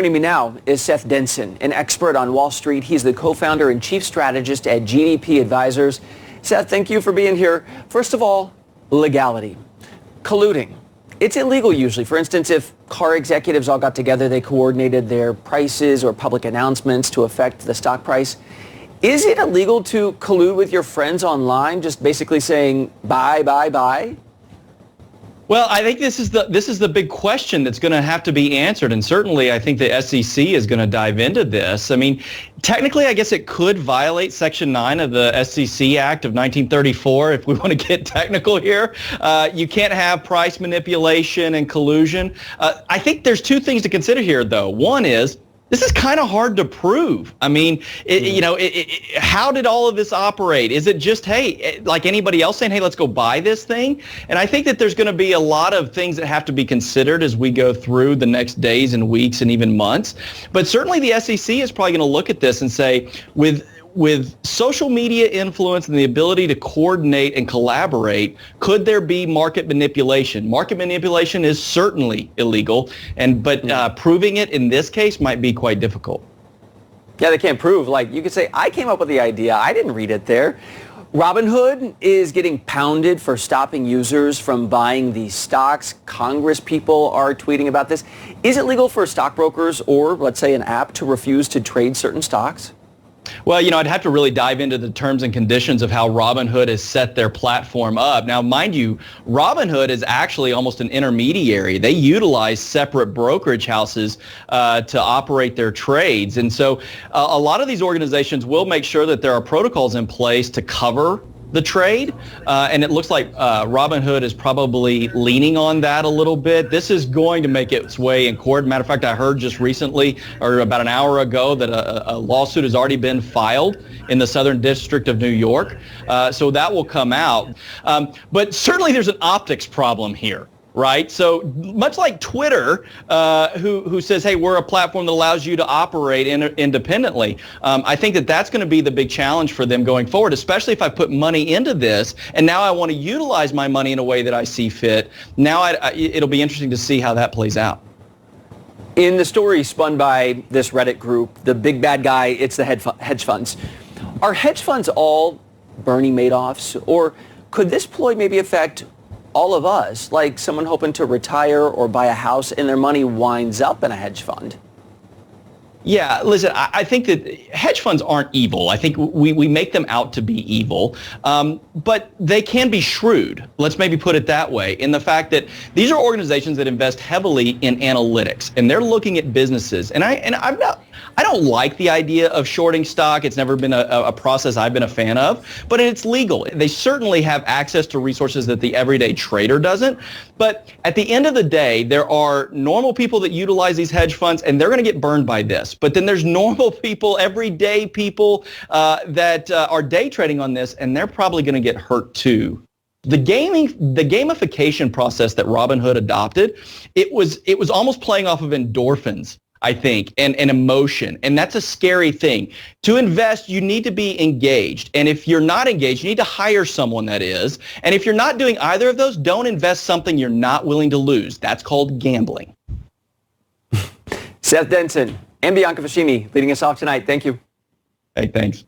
Joining me now is Seth Denson, an expert on Wall Street. He's the co-founder and chief strategist at GDP Advisors. Seth, thank you for being here. First of all, legality. Colluding. It's illegal usually. For instance, if car executives all got together, they coordinated their prices or public announcements to affect the stock price. Is it illegal to collude with your friends online, just basically saying buy, buy, buy? Well, I think this is the big question that's going to have to be answered, and certainly I think the SEC is going to dive into this. I mean, technically, I guess it could violate Section 9 of the SEC Act of 1934 if we want to get technical here. You can't have price manipulation and collusion. I think there's two things to consider here, though. One is, this is kind of hard to prove. I mean, how did all of this operate? Is it just, hey, like anybody else saying, hey, let's go buy this thing? And I think that there's going to be a lot of things that have to be considered as we go through the next days and weeks and even months. But certainly the SEC is probably going to look at this and say, with social media influence and the ability to coordinate and collaborate, could there be market manipulation? Market manipulation is certainly illegal, but proving it in this case might be quite difficult. Yeah, they can't prove. Like, you could say, I came up with the idea. I didn't read it there. Robinhood is getting pounded for stopping users from buying these stocks. Congress people are tweeting about this. Is it legal for stockbrokers or, let's say, an app to refuse to trade certain stocks? Well, I'd have to really dive into the terms and conditions of how Robinhood has set their platform up. Now, mind you, Robinhood is actually almost an intermediary. They utilize separate brokerage houses to operate their trades. And so a lot of these organizations will make sure that there are protocols in place to cover the trade, and it looks like Robinhood is probably leaning on that a little bit. This is going to make its way in court. Matter of fact, I heard just recently, or about an hour ago, that a lawsuit has already been filed in the Southern District of New York, so that will come out. But certainly there's an optics problem here. Right? So much like Twitter, who says, hey, we're a platform that allows you to operate independently. I think that that's going to be the big challenge for them going forward, especially if I put money into this and now I want to utilize my money in a way that I see fit. Now it'll be interesting to see how that plays out. In the story spun by this Reddit group, the big bad guy, it's the hedge funds. Are hedge funds all Bernie Madoffs, or could this ploy maybe affect all of us, like someone hoping to retire or buy a house and their money winds up in a hedge fund? Yeah, listen, I think that hedge funds aren't evil. I think we make them out to be evil, but they can be shrewd. Let's maybe put it that way, in the fact that these are organizations that invest heavily in analytics, and they're looking at businesses. And I don't like the idea of shorting stock. It's never been a process I've been a fan of, but it's legal. They certainly have access to resources that the everyday trader doesn't. But at the end of the day, there are normal people that utilize these hedge funds, and they're going to get burned by this. But then there's normal people, everyday people that are day trading on this, and they're probably going to get hurt too. The gamification process that Robinhood adopted, it was almost playing off of endorphins, I think, and emotion. And that's a scary thing. To invest, you need to be engaged. And if you're not engaged, you need to hire someone that is. And if you're not doing either of those, don't invest something you're not willing to lose. That's called gambling. Seth Denson and Bianca Fascini leading us off tonight. Thank you. Hey, thanks.